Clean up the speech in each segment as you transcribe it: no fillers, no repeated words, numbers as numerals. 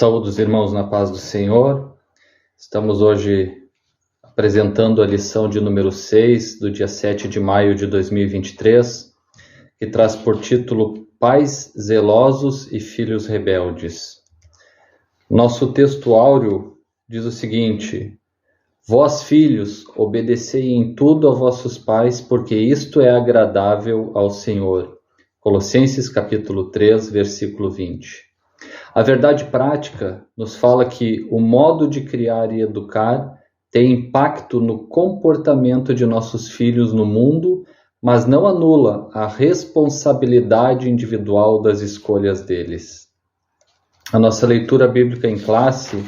Saúde os irmãos na paz do Senhor. Estamos hoje apresentando a lição de número 6 do dia 7 de maio de 2023, que traz por título Pais zelosos e filhos rebeldes. Nosso texto áureo diz o seguinte: Vós, filhos, obedecei em tudo a vossos pais, porque isto é agradável ao Senhor. Colossenses capítulo 3, versículo 20. A verdade prática nos fala que o modo de criar e educar tem impacto no comportamento de nossos filhos no mundo, mas não anula a responsabilidade individual das escolhas deles. A nossa leitura bíblica em classe,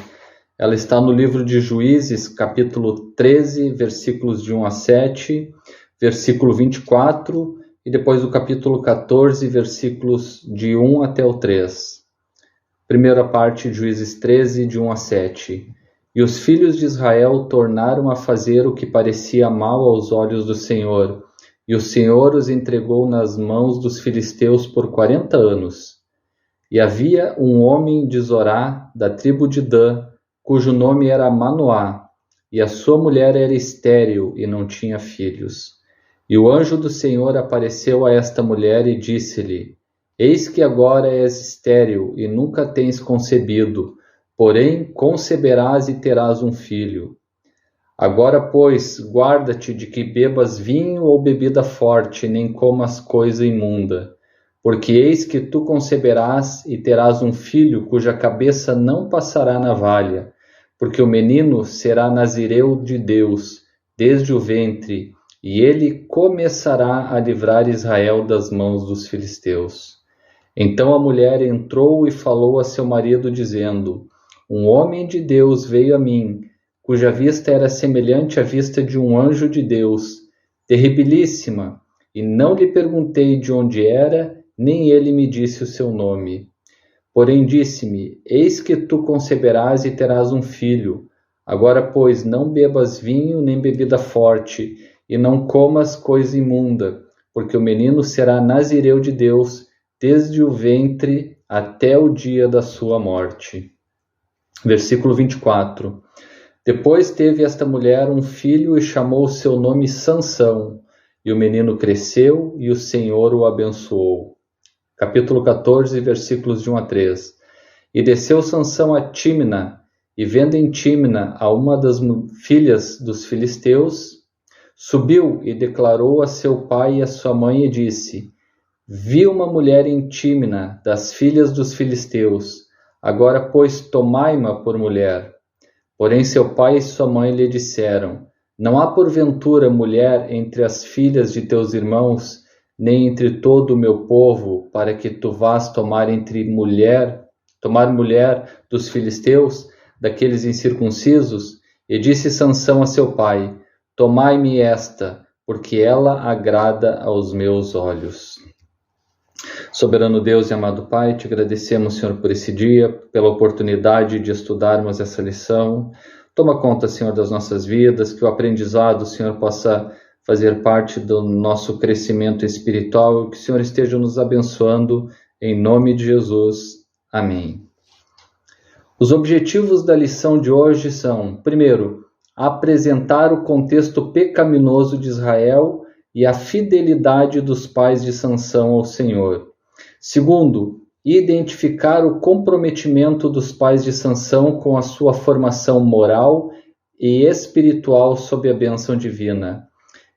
ela está no livro de Juízes, capítulo 13, versículos de 1 a 7, versículo 24, e depois o capítulo 14, versículos de 1 até o 3. Primeira parte de Juízes 13, de 1 a 7. E os filhos de Israel tornaram a fazer o que parecia mal aos olhos do Senhor, e o Senhor os entregou nas mãos dos filisteus por 40 anos. E havia um homem de Zorá, da tribo de Dan, cujo nome era Manoá, e a sua mulher era estéril e não tinha filhos. E o anjo do Senhor apareceu a esta mulher e disse-lhe: Eis que agora és estéril e nunca tens concebido, porém conceberás e terás um filho. Agora, pois, guarda-te de que bebas vinho ou bebida forte, nem comas coisa imunda. Porque eis que tu conceberás e terás um filho cuja cabeça não passará navalha, porque o menino será nazireu de Deus, desde o ventre, e ele começará a livrar Israel das mãos dos filisteus. Então a mulher entrou e falou a seu marido, dizendo: Um homem de Deus veio a mim, cuja vista era semelhante à vista de um anjo de Deus, terribilíssima, e não lhe perguntei de onde era, nem ele me disse o seu nome. Porém disse-me: Eis que tu conceberás e terás um filho. Agora, pois, não bebas vinho nem bebida forte, e não comas coisa imunda, porque o menino será nazireu de Deus, desde o ventre até o dia da sua morte. Versículo 24. Depois teve esta mulher um filho e chamou o seu nome Sansão, e o menino cresceu e o Senhor o abençoou. Capítulo 14, versículos de 1 a 3. E desceu Sansão a Tímina, e vendo em Tímina a uma das filhas dos filisteus, subiu e declarou a seu pai e a sua mãe e disse: Vi uma mulher em Tímina, das filhas dos filisteus. Agora, pois, tomai-ma por mulher. Porém, seu pai e sua mãe lhe disseram: Não há porventura mulher entre as filhas de teus irmãos, nem entre todo o meu povo, para que tu vás tomar mulher dos filisteus, daqueles incircuncisos? E disse Sansão a seu pai: Tomai-me esta, porque ela agrada aos meus olhos. Soberano Deus e amado Pai, te agradecemos, Senhor, por esse dia, pela oportunidade de estudarmos essa lição. Toma conta, Senhor, das nossas vidas, que o aprendizado, Senhor, possa fazer parte do nosso crescimento espiritual e que o Senhor esteja nos abençoando, em nome de Jesus. Amém. Os objetivos da lição de hoje são, primeiro, apresentar o contexto pecaminoso de Israel e a fidelidade dos pais de Sansão ao Senhor. Segundo, identificar o comprometimento dos pais de Sansão com a sua formação moral e espiritual sob a bênção divina.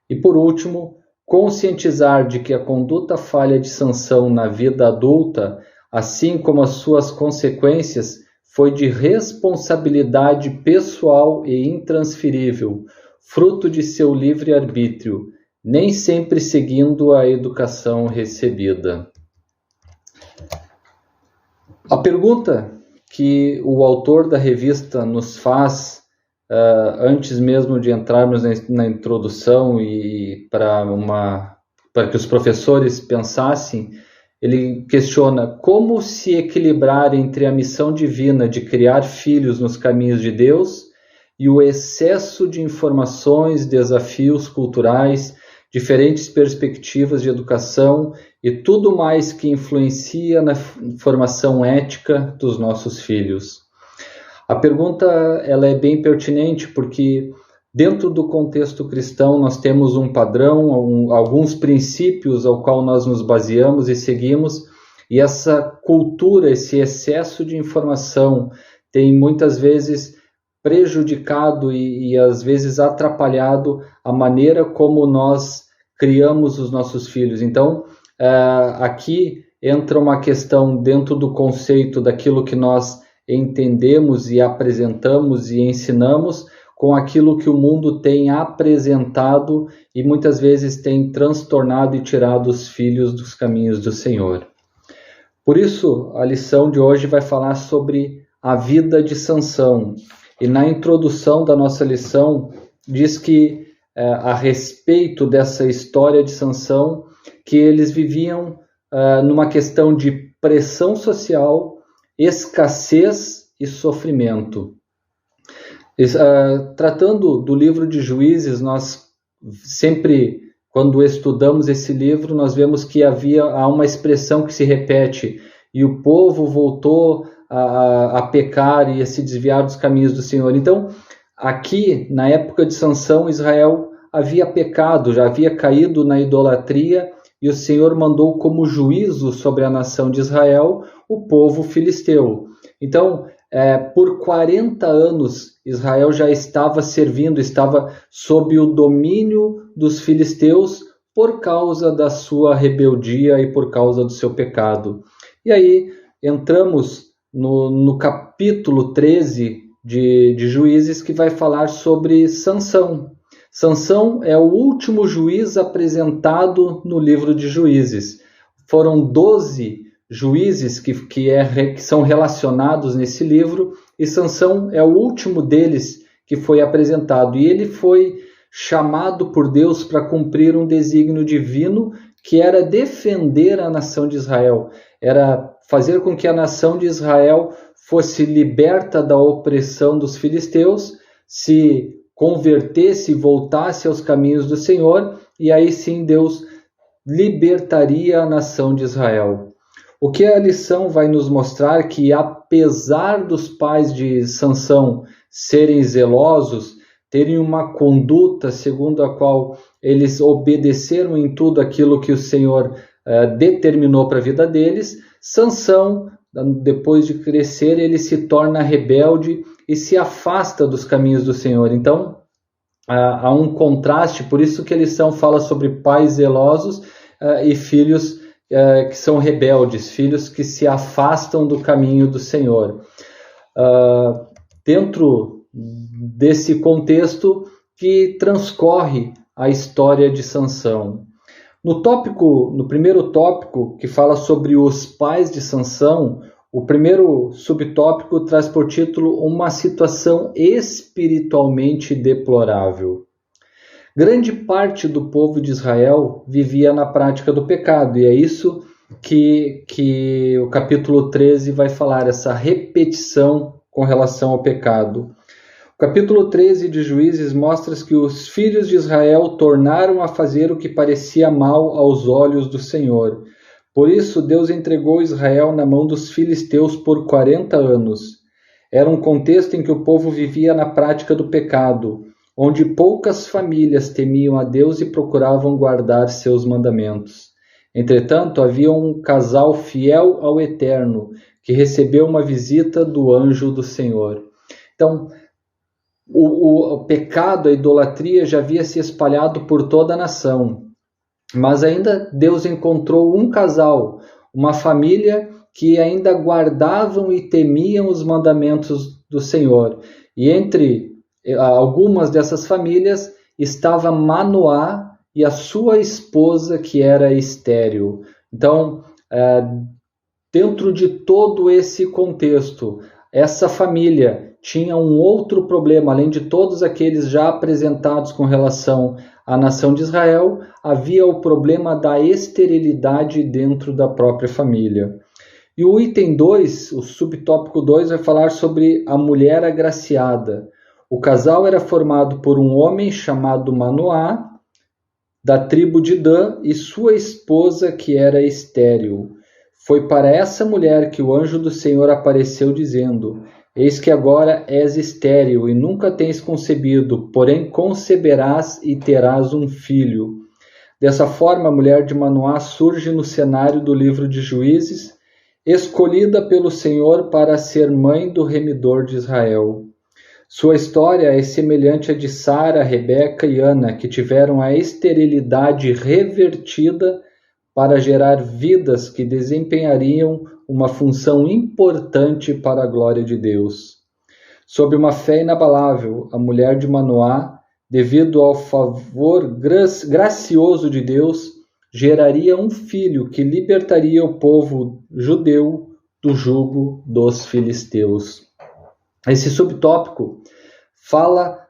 E por último, conscientizar de que a conduta falha de Sansão na vida adulta, assim como as suas consequências, foi de responsabilidade pessoal e intransferível, fruto de seu livre-arbítrio, nem sempre seguindo a educação recebida. A pergunta que o autor da revista nos faz, antes mesmo de entrarmos na introdução e para que os professores pensassem, ele questiona como se equilibrar entre a missão divina de criar filhos nos caminhos de Deus e o excesso de informações, desafios culturais, diferentes perspectivas de educação e tudo mais que influencia na formação ética dos nossos filhos. A pergunta ela é bem pertinente porque dentro do contexto cristão nós temos um padrão, alguns princípios ao qual nós nos baseamos e seguimos, e essa cultura, esse excesso de informação tem muitas vezes prejudicado e às vezes atrapalhado a maneira como nós criamos os nossos filhos. Então, aqui entra uma questão dentro do conceito daquilo que nós entendemos e apresentamos e ensinamos com aquilo que o mundo tem apresentado e muitas vezes tem transtornado e tirado os filhos dos caminhos do Senhor. Por isso, a lição de hoje vai falar sobre a vida de Sansão. E na introdução da nossa lição, diz que a respeito dessa história de Sansão, que eles viviam numa questão de pressão social, escassez e sofrimento. Tratando do livro de Juízes, nós sempre, quando estudamos esse livro, nós vemos que há uma expressão que se repete, e o povo voltou a pecar e a se desviar dos caminhos do Senhor. Então, aqui, na época de Sansão, Israel havia pecado, já havia caído na idolatria, e o Senhor mandou como juízo sobre a nação de Israel o povo filisteu. Então, por 40 anos, Israel já estava servindo, estava sob o domínio dos filisteus por causa da sua rebeldia e por causa do seu pecado. E aí, entramos no capítulo 13 de Juízes, que vai falar sobre Sansão. Sansão é o último juiz apresentado no livro de Juízes. Foram 12 juízes que são relacionados nesse livro, e Sansão é o último deles que foi apresentado. E ele foi chamado por Deus para cumprir um desígnio divino, que era defender a nação de Israel, era fazer com que a nação de Israel fosse liberta da opressão dos filisteus, se convertesse e voltasse aos caminhos do Senhor, e aí sim Deus libertaria a nação de Israel. O que a lição vai nos mostrar que, apesar dos pais de Sansão serem zelosos, terem uma conduta segundo a qual eles obedeceram em tudo aquilo que o Senhor determinou para a vida deles, Sansão, depois de crescer, ele se torna rebelde e se afasta dos caminhos do Senhor. Então, há um contraste, por isso que a lição fala sobre pais zelosos e filhos que são rebeldes, filhos que se afastam do caminho do Senhor. Dentro desse contexto que transcorre a história de Sansão. No primeiro tópico, que fala sobre os pais de Sansão, o primeiro subtópico traz por título uma situação espiritualmente deplorável. Grande parte do povo de Israel vivia na prática do pecado, e é isso que o capítulo 13 vai falar, essa repetição com relação ao pecado. O capítulo 13 de Juízes mostra que os filhos de Israel tornaram a fazer o que parecia mal aos olhos do Senhor. Por isso, Deus entregou Israel na mão dos filisteus por 40 anos. Era um contexto em que o povo vivia na prática do pecado, onde poucas famílias temiam a Deus e procuravam guardar seus mandamentos. Entretanto, havia um casal fiel ao Eterno, que recebeu uma visita do anjo do Senhor. Então, o pecado, a idolatria já havia se espalhado por toda a nação. Mas ainda Deus encontrou um casal, uma família que ainda guardavam e temiam os mandamentos do Senhor. E entre algumas dessas famílias estava Manoá e a sua esposa, que era estéril. Então, dentro de todo esse contexto, essa família tinha um outro problema, além de todos aqueles já apresentados com relação à nação de Israel, havia o problema da esterilidade dentro da própria família. E o item 2, o subtópico 2, vai falar sobre a mulher agraciada. O casal era formado por um homem chamado Manoá, da tribo de Dan, e sua esposa, que era estéril. Foi para essa mulher que o anjo do Senhor apareceu dizendo: Eis que agora és estéril e nunca tens concebido, porém conceberás e terás um filho. Dessa forma, a mulher de Manoá surge no cenário do livro de Juízes, escolhida pelo Senhor para ser mãe do remidor de Israel. Sua história é semelhante à de Sara, Rebeca e Ana, que tiveram a esterilidade revertida para gerar vidas que desempenhariam uma função importante para a glória de Deus. Sob uma fé inabalável, a mulher de Manoá, devido ao favor gracioso de Deus, geraria um filho que libertaria o povo judeu do jugo dos filisteus. Esse subtópico fala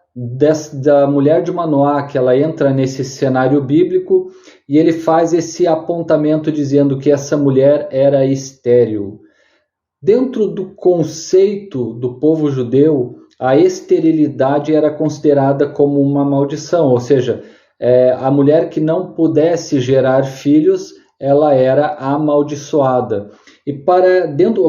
da mulher de Manoá, que ela entra nesse cenário bíblico e ele faz esse apontamento dizendo que essa mulher era estéril. Dentro do conceito do povo judeu, a esterilidade era considerada como uma maldição, ou seja, a mulher que não pudesse gerar filhos, ela era amaldiçoada. E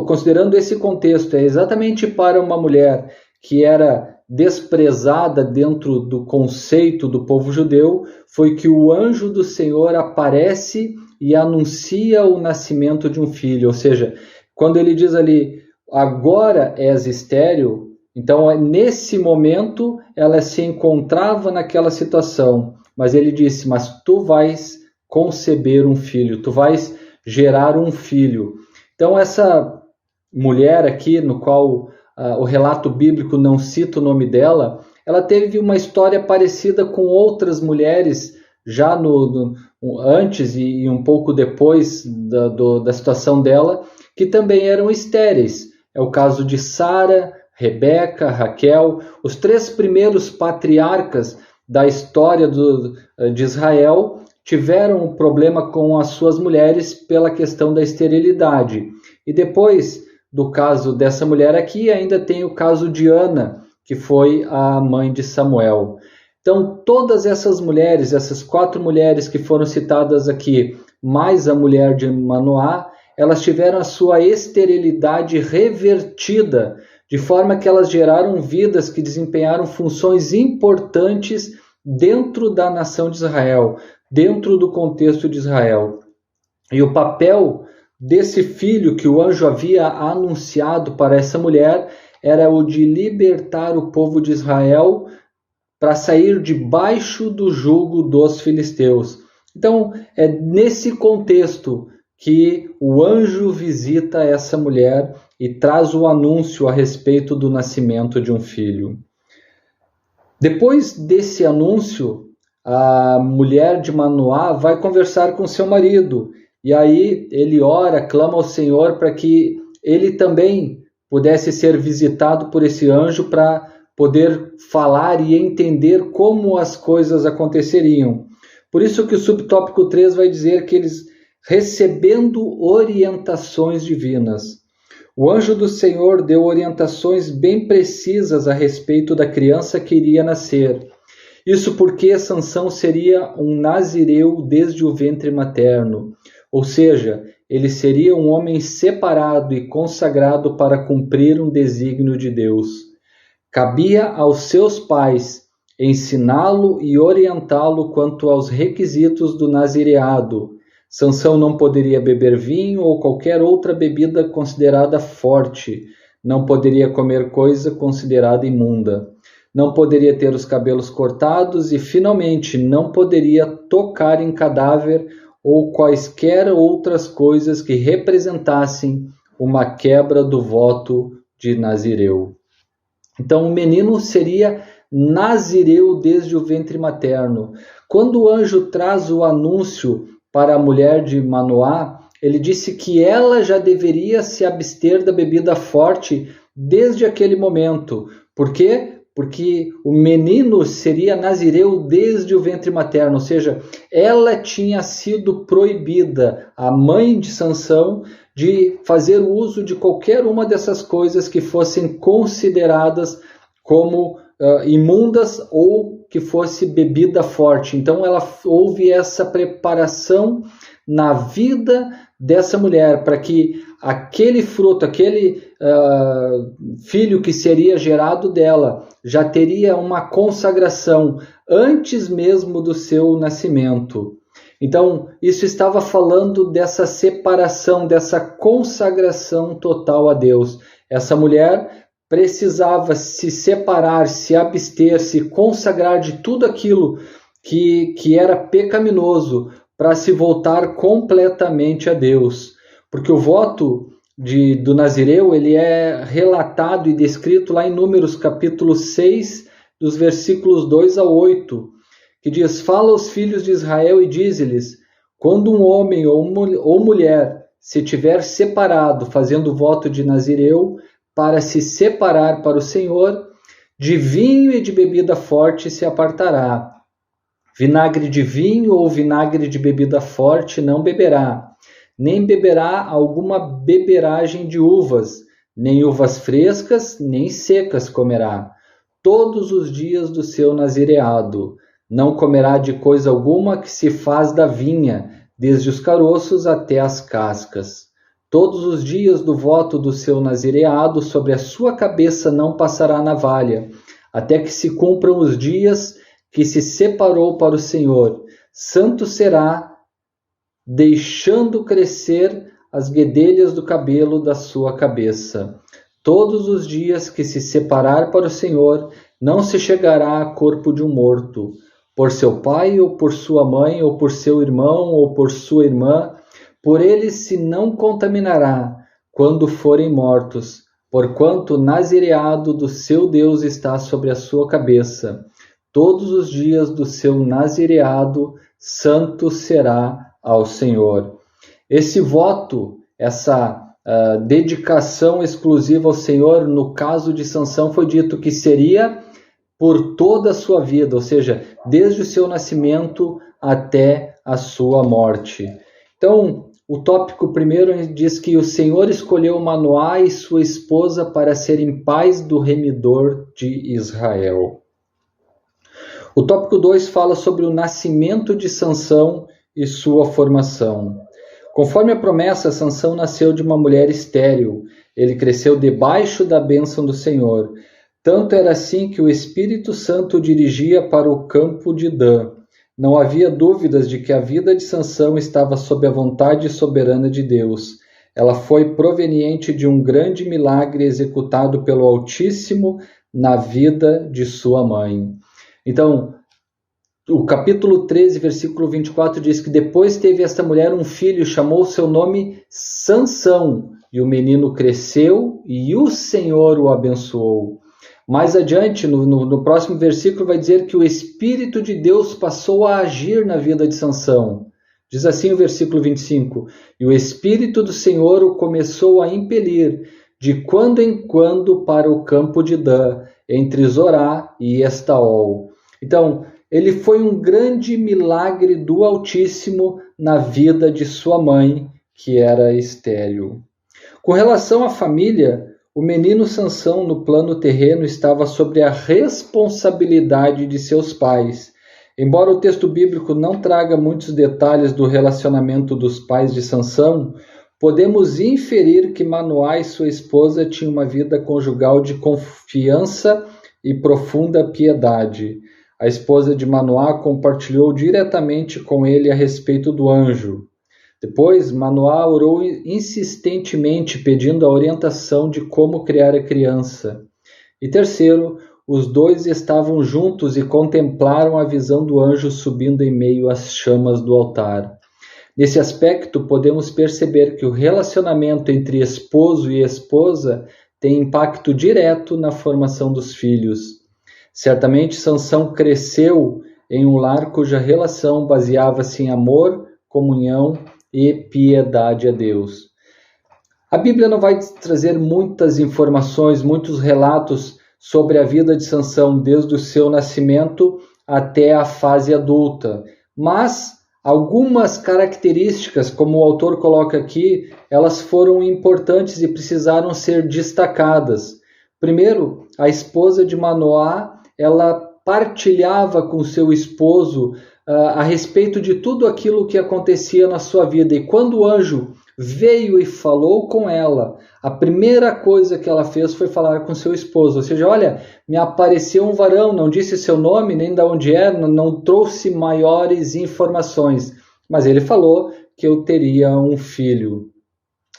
considerando esse contexto, é exatamente para uma mulher que era desprezada dentro do conceito do povo judeu, foi que o anjo do Senhor aparece e anuncia o nascimento de um filho. Ou seja, quando ele diz ali, agora és estéril, então nesse momento ela se encontrava naquela situação, mas ele disse, mas tu vais conceber um filho, tu vais gerar um filho. Então essa mulher aqui, no qual o relato bíblico não cita o nome dela, ela teve uma história parecida com outras mulheres, já antes e um pouco depois da situação dela, que também eram estéreis. É o caso de Sara, Rebeca, Raquel, os 3 primeiros patriarcas da história de Israel tiveram um problema com as suas mulheres pela questão da esterilidade. E depois do caso dessa mulher aqui, ainda tem o caso de Ana, que foi a mãe de Samuel. Então, todas essas mulheres, essas 4 mulheres que foram citadas aqui, mais a mulher de Manoá, elas tiveram a sua esterilidade revertida, de forma que elas geraram vidas que desempenharam funções importantes dentro da nação de Israel, dentro do contexto de Israel. E o papel desse filho que o anjo havia anunciado para essa mulher era o de libertar o povo de Israel para sair debaixo do jugo dos filisteus. Então, é nesse contexto que o anjo visita essa mulher e traz o anúncio a respeito do nascimento de um filho. Depois desse anúncio, a mulher de Manoá vai conversar com seu marido, e aí ele ora, clama ao Senhor para que ele também pudesse ser visitado por esse anjo para poder falar e entender como as coisas aconteceriam. Por isso que o subtópico 3 vai dizer que eles recebendo orientações divinas. O anjo do Senhor deu orientações bem precisas a respeito da criança que iria nascer. Isso porque Sansão seria um nazireu desde o ventre materno, ou seja, ele seria um homem separado e consagrado para cumprir um desígnio de Deus. Cabia aos seus pais ensiná-lo e orientá-lo quanto aos requisitos do nazireado. Sansão não poderia beber vinho ou qualquer outra bebida considerada forte, não poderia comer coisa considerada imunda, não poderia ter os cabelos cortados e, finalmente, não poderia tocar em cadáver ou quaisquer outras coisas que representassem uma quebra do voto de nazireu. Então, o menino seria nazireu desde o ventre materno. Quando o anjo traz o anúncio para a mulher de Manoá, ele disse que ela já deveria se abster da bebida forte desde aquele momento. Por quê? Porque o menino seria nazireu desde o ventre materno, ou seja, ela tinha sido proibida, a mãe de Sansão, de fazer uso de qualquer uma dessas coisas que fossem consideradas como imundas ou que fosse bebida forte. Então houve essa preparação na vida dessa mulher para que aquele fruto, aquele filho que seria gerado dela, já teria uma consagração antes mesmo do seu nascimento. Então, isso estava falando dessa separação, dessa consagração total a Deus. Essa mulher precisava se separar, se abster, se consagrar de tudo aquilo que era pecaminoso para se voltar completamente a Deus. Porque o voto do Nazireu, ele é relatado e descrito lá em Números capítulo 6, dos versículos 2 a 8, que diz: fala aos filhos de Israel e dize-lhes, quando um homem ou mulher se tiver separado, fazendo voto de Nazireu, para se separar para o Senhor, de vinho e de bebida forte se apartará. Vinagre de vinho ou vinagre de bebida forte não beberá, nem beberá alguma beberagem de uvas, nem uvas frescas, nem secas comerá, todos os dias do seu nazireado. Não comerá de coisa alguma que se faz da vinha, desde os caroços até as cascas. Todos os dias do voto do seu nazireado, sobre a sua cabeça não passará navalha, até que se cumpram os dias que se separou para o Senhor. Santo será, deixando crescer as guedelhas do cabelo da sua cabeça. Todos os dias que se separar para o Senhor, não se chegará a corpo de um morto, por seu pai, ou por sua mãe, ou por seu irmão, ou por sua irmã, por eles se não contaminará, quando forem mortos, porquanto o nazireado do seu Deus está sobre a sua cabeça. Todos os dias do seu nazireado, santo será ao Senhor. Esse voto, essa dedicação exclusiva ao Senhor, no caso de Sansão, foi dito que seria por toda a sua vida, ou seja, desde o seu nascimento até a sua morte. Então, o tópico primeiro diz que o Senhor escolheu Manoá e sua esposa para serem pais do remidor de Israel. O tópico 2 fala sobre o nascimento de Sansão e sua formação. Conforme a promessa, Sansão nasceu de uma mulher estéril. Ele cresceu debaixo da bênção do Senhor. Tanto era assim que o Espírito Santo o dirigia para o campo de Dan. Não havia dúvidas de que a vida de Sansão estava sob a vontade soberana de Deus. Ela foi proveniente de um grande milagre executado pelo Altíssimo na vida de sua mãe. Então, o capítulo 13, versículo 24 diz que depois teve esta mulher um filho, chamou seu nome Sansão, e o menino cresceu e o Senhor o abençoou. Mais adiante, no próximo versículo, vai dizer que o Espírito de Deus passou a agir na vida de Sansão. Diz assim o versículo 25, e o Espírito do Senhor o começou a impelir, de quando em quando, para o campo de Dan, entre Zorá e Estaol. Então, ele foi um grande milagre do Altíssimo na vida de sua mãe, que era estéril. Com relação à família, o menino Sansão, no plano terreno, estava sobre a responsabilidade de seus pais. Embora o texto bíblico não traga muitos detalhes do relacionamento dos pais de Sansão, podemos inferir que Manoá e sua esposa tinham uma vida conjugal de confiança e profunda piedade. A esposa de Manoá compartilhou diretamente com ele a respeito do anjo. Depois, Manoá orou insistentemente pedindo a orientação de como criar a criança. E terceiro, os dois estavam juntos e contemplaram a visão do anjo subindo em meio às chamas do altar. Nesse aspecto, podemos perceber que o relacionamento entre esposo e esposa tem impacto direto na formação dos filhos. Certamente, Sansão cresceu em um lar cuja relação baseava-se em amor, comunhão e piedade a Deus. A Bíblia não vai trazer muitas informações, muitos relatos sobre a vida de Sansão desde o seu nascimento até a fase adulta, mas algumas características, como o autor coloca aqui, elas foram importantes e precisaram ser destacadas. Primeiro, a esposa de Manoá, ela partilhava com seu esposo a respeito de tudo aquilo que acontecia na sua vida. E quando o anjo veio e falou com ela, a primeira coisa que ela fez foi falar com seu esposo. Ou seja, olha, me apareceu um varão, não disse seu nome, nem de onde era, não trouxe maiores informações. Mas ele falou que eu teria um filho.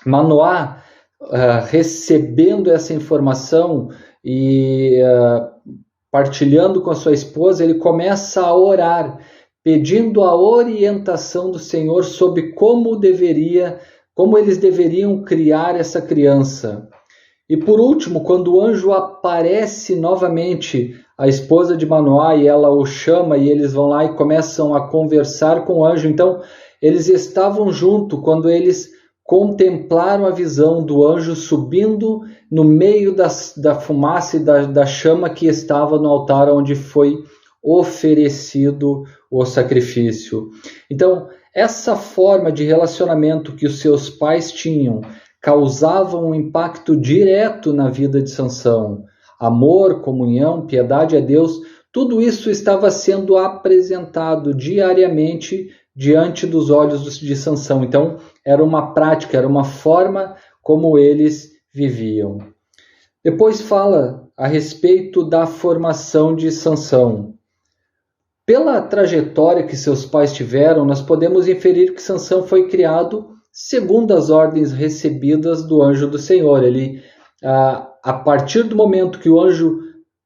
Manoá, recebendo essa informação e partilhando com a sua esposa, ele começa a orar, pedindo a orientação do Senhor sobre como eles deveriam criar essa criança. E por último, quando o anjo aparece novamente, a esposa de Manoá, e ela o chama, e eles vão lá e começam a conversar com o anjo. Então, eles estavam juntos quando eles contemplaram a visão do anjo subindo no meio da fumaça e da chama que estava no altar onde foi oferecido o sacrifício. Então, essa forma de relacionamento que os seus pais tinham causava um impacto direto na vida de Sansão. Amor, comunhão, piedade a Deus, tudo isso estava sendo apresentado diariamente diante dos olhos de Sansão. Então, era uma prática, era uma forma como eles viviam. Depois fala a respeito da formação de Sansão. Pela trajetória que seus pais tiveram, nós podemos inferir que Sansão foi criado segundo as ordens recebidas do anjo do Senhor. Ele, a partir do momento que o anjo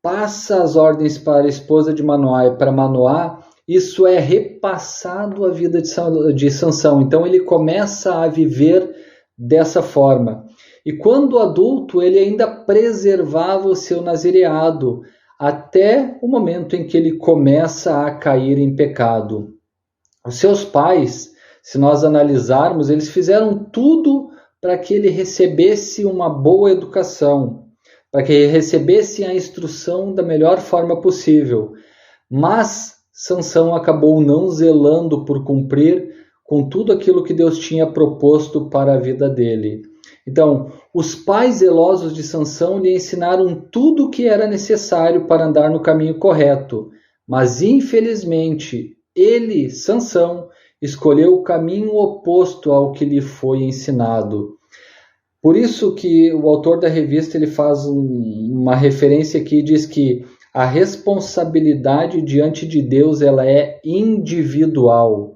passa as ordens para a esposa de Manoá e para Manoá, isso é repassado à vida de Sansão. Então ele começa a viver dessa forma. E quando adulto, ele ainda preservava o seu nazireado, até o momento em que ele começa a cair em pecado. Os seus pais, se nós analisarmos, eles fizeram tudo para que ele recebesse uma boa educação, para que ele recebesse a instrução da melhor forma possível. Mas Sansão acabou não zelando por cumprir com tudo aquilo que Deus tinha proposto para a vida dele. Então, os pais zelosos de Sansão lhe ensinaram tudo o que era necessário para andar no caminho correto, mas infelizmente ele, Sansão, escolheu o caminho oposto ao que lhe foi ensinado. Por isso que o autor da revista ele faz uma referência aqui e diz que a responsabilidade diante de Deus ela é individual.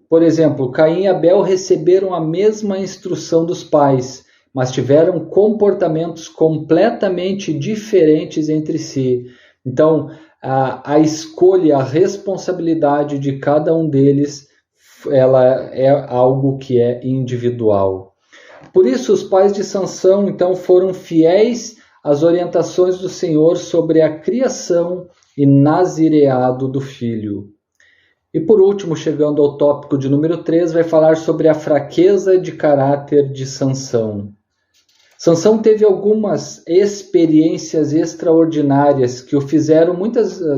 Por exemplo, Caim e Abel receberam a mesma instrução dos pais, mas tiveram comportamentos completamente diferentes entre si. Então, a escolha, a responsabilidade de cada um deles, ela é algo que é individual. Por isso, os pais de Sansão, então, foram fiéis às orientações do Senhor sobre a criação e nazireado do filho. E por último, chegando ao tópico de número 3, vai falar sobre a fraqueza de caráter de Sansão. Sansão teve algumas experiências extraordinárias que o fizeram,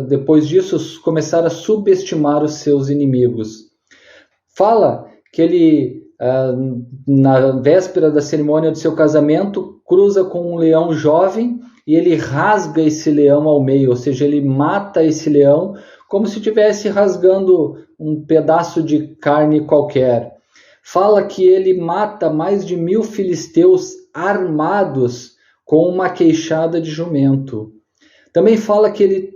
depois disso, começar a subestimar os seus inimigos. Fala que ele, na véspera da cerimônia do seu casamento, cruza com um leão jovem e ele rasga esse leão ao meio, ou seja, ele mata esse leão como se estivesse rasgando um pedaço de carne qualquer. Fala que ele mata mais de 1000 filisteus armados com uma queixada de jumento. Também fala que ele,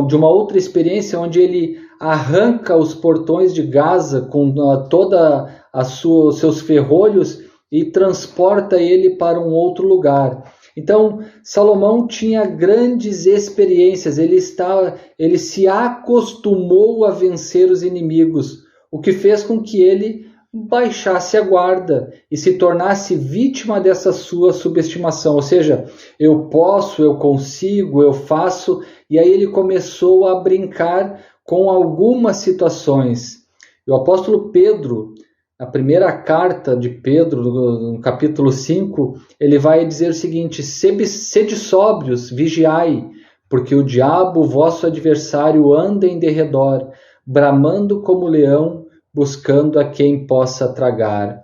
de uma outra experiência, onde ele arranca os portões de Gaza com toda os seus ferrolhos e transporta ele para um outro lugar. Então, Salomão tinha grandes experiências, ele se acostumou a vencer os inimigos, o que fez com que ele baixasse a guarda e se tornasse vítima dessa sua subestimação. Ou seja, eu posso, eu consigo, eu faço, e aí ele começou a brincar com algumas situações. E o apóstolo Pedro, na primeira carta de Pedro, no capítulo 5, ele vai dizer o seguinte: sede sóbrios, vigiai, porque o diabo, vosso adversário, anda em derredor, bramando como leão, buscando a quem possa tragar.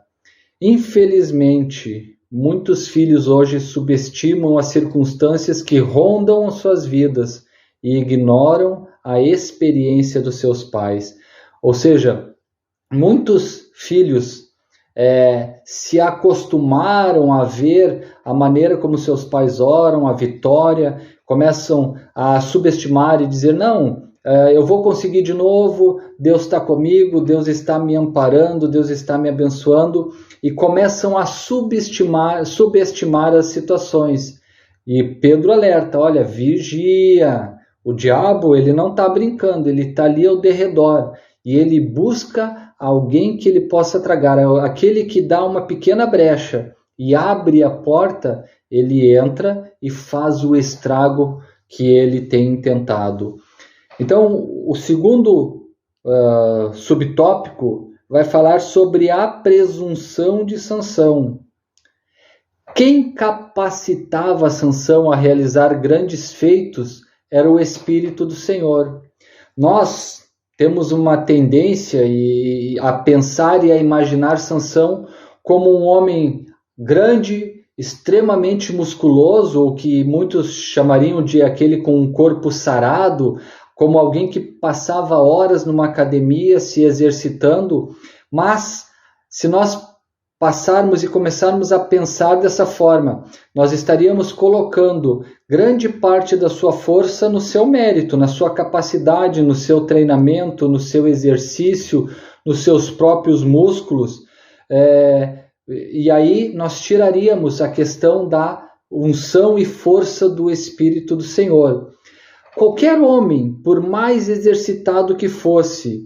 Infelizmente, muitos filhos hoje subestimam as circunstâncias que rondam as suas vidas e ignoram a experiência dos seus pais. Ou seja, muitos filhos se acostumaram a ver a maneira como seus pais oram, a vitória, começam a subestimar e dizer, não, eu vou conseguir de novo, Deus está comigo, Deus está me amparando, Deus está me abençoando, e começam a subestimar as situações. E Pedro alerta, olha, vigia, o diabo ele não está brincando, ele está ali ao derredor, e ele busca alguém que ele possa tragar, aquele que dá uma pequena brecha e abre a porta, ele entra e faz o estrago que ele tem intentado. Então, o segundo subtópico vai falar sobre a presunção de Sansão. Quem capacitava Sansão a realizar grandes feitos era o Espírito do Senhor. Nós temos uma tendência a pensar e a imaginar Sansão como um homem grande, extremamente musculoso, ou que muitos chamariam de aquele com um corpo sarado, como alguém que passava horas numa academia se exercitando. Mas se nós passarmos e começarmos a pensar dessa forma, nós estaríamos colocando grande parte da sua força no seu mérito, na sua capacidade, no seu treinamento, no seu exercício, nos seus próprios músculos. E aí nós tiraríamos a questão da unção e força do Espírito do Senhor. Qualquer homem, por mais exercitado que fosse,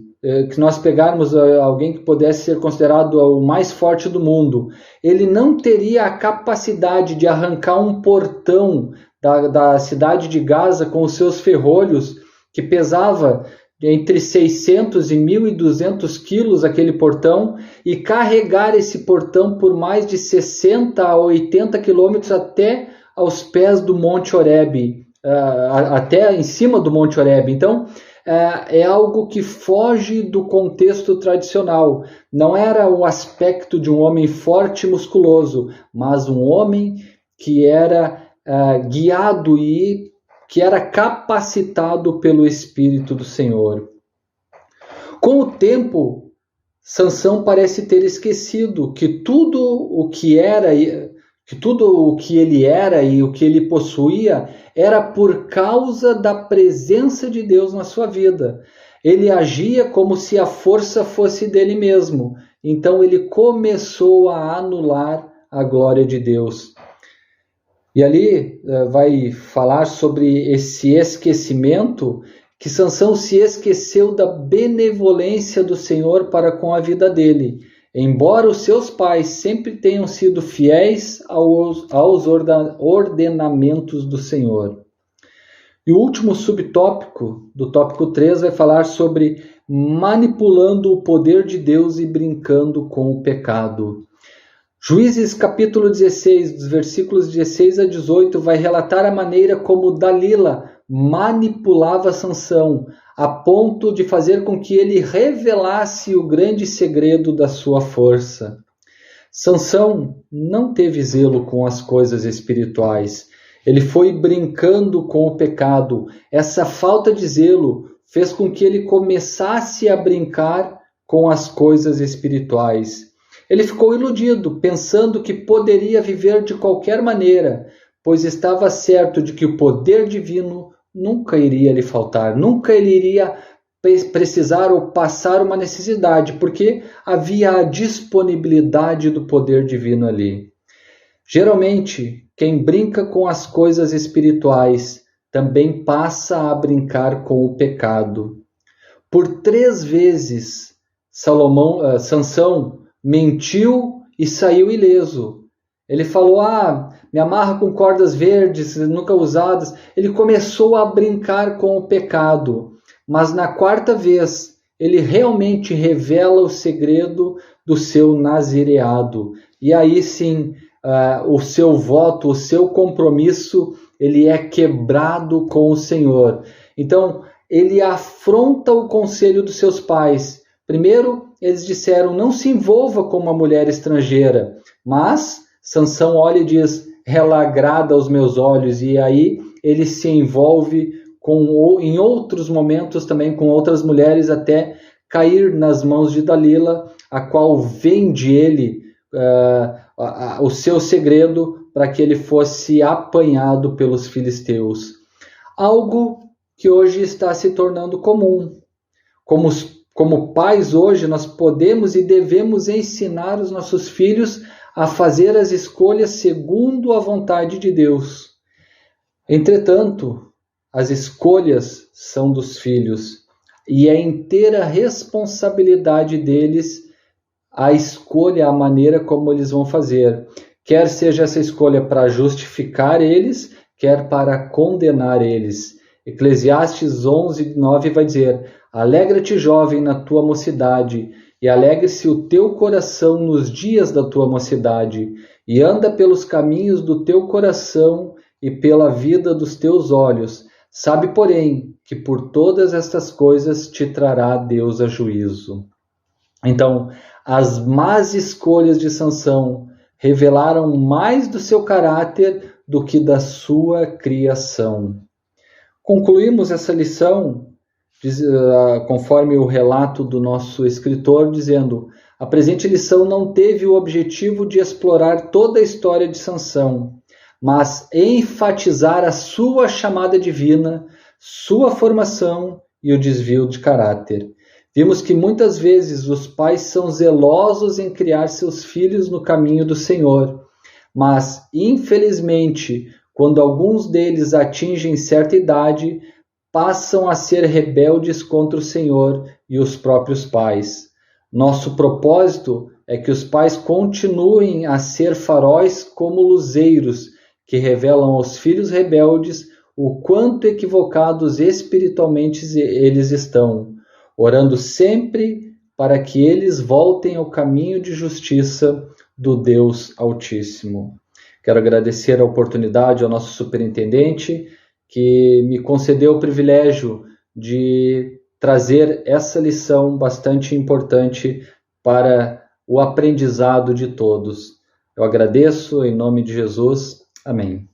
que nós pegarmos alguém que pudesse ser considerado o mais forte do mundo, ele não teria a capacidade de arrancar um portão da cidade de Gaza com os seus ferrolhos, que pesava entre 600 e 1.200 quilos aquele portão, e carregar esse portão por mais de 60 a 80 quilômetros até aos pés do Monte Horebe, até em cima do Monte Horebe. Então, é algo que foge do contexto tradicional. Não era o aspecto de um homem forte e musculoso, mas um homem que era guiado e que era capacitado pelo Espírito do Senhor. Com o tempo, Sansão parece ter esquecido que tudo o que ele era e o que ele possuía era por causa da presença de Deus na sua vida. Ele agia como se a força fosse dele mesmo. Então ele começou a anular a glória de Deus. E ali vai falar sobre esse esquecimento, que Sansão se esqueceu da benevolência do Senhor para com a vida dele. Embora os seus pais sempre tenham sido fiéis aos ordenamentos do Senhor. E o último subtópico, do tópico 3, vai falar sobre manipulando o poder de Deus e brincando com o pecado. Juízes capítulo 16, dos versículos 16 a 18, vai relatar a maneira como Dalila manipulava Sansão, a ponto de fazer com que ele revelasse o grande segredo da sua força. Sansão não teve zelo com as coisas espirituais. Ele foi brincando com o pecado. Essa falta de zelo fez com que ele começasse a brincar com as coisas espirituais. Ele ficou iludido, pensando que poderia viver de qualquer maneira, pois estava certo de que o poder divino nunca iria lhe faltar, nunca ele iria precisar ou passar uma necessidade, porque havia a disponibilidade do poder divino ali. Geralmente, quem brinca com as coisas espirituais também passa a brincar com o pecado. Por 3 vezes, Sansão mentiu e saiu ileso. Ele falou, me amarra com cordas verdes, nunca usadas. Ele começou a brincar com o pecado. Mas na 4ª vez, ele realmente revela o segredo do seu nazireado. E aí sim, o seu voto, o seu compromisso, ele é quebrado com o Senhor. Então, ele afronta o conselho dos seus pais. Primeiro, eles disseram, não se envolva com uma mulher estrangeira. Mas Sansão olha e diz, ela agrada aos meus olhos. E aí ele se envolve em outros momentos também com outras mulheres, até cair nas mãos de Dalila, a qual vende ele o seu segredo para que ele fosse apanhado pelos filisteus. Algo que hoje está se tornando comum. Como pais hoje, nós podemos e devemos ensinar os nossos filhos a fazer as escolhas segundo a vontade de Deus. Entretanto, as escolhas são dos filhos e é inteira responsabilidade deles a escolha, a maneira como eles vão fazer. Quer seja essa escolha para justificar eles, quer para condenar eles. Eclesiastes 11:9 vai dizer: alegra-te, jovem, na tua mocidade, e alegre-se o teu coração nos dias da tua mocidade, e anda pelos caminhos do teu coração e pela vida dos teus olhos. Sabe, porém, que por todas estas coisas te trará Deus a juízo. Então, as más escolhas de Sansão revelaram mais do seu caráter do que da sua criação. Concluímos essa lição, conforme o relato do nosso escritor, dizendo: a presente lição não teve o objetivo de explorar toda a história de Sansão, mas enfatizar a sua chamada divina, sua formação e o desvio de caráter. Vimos que muitas vezes os pais são zelosos em criar seus filhos no caminho do Senhor, mas, infelizmente, quando alguns deles atingem certa idade, passam a ser rebeldes contra o Senhor e os próprios pais. Nosso propósito é que os pais continuem a ser faróis como luzeiros, que revelam aos filhos rebeldes o quanto equivocados espiritualmente eles estão, orando sempre para que eles voltem ao caminho de justiça do Deus Altíssimo. Quero agradecer a oportunidade ao nosso superintendente, que me concedeu o privilégio de trazer essa lição bastante importante para o aprendizado de todos. Eu agradeço em nome de Jesus. Amém.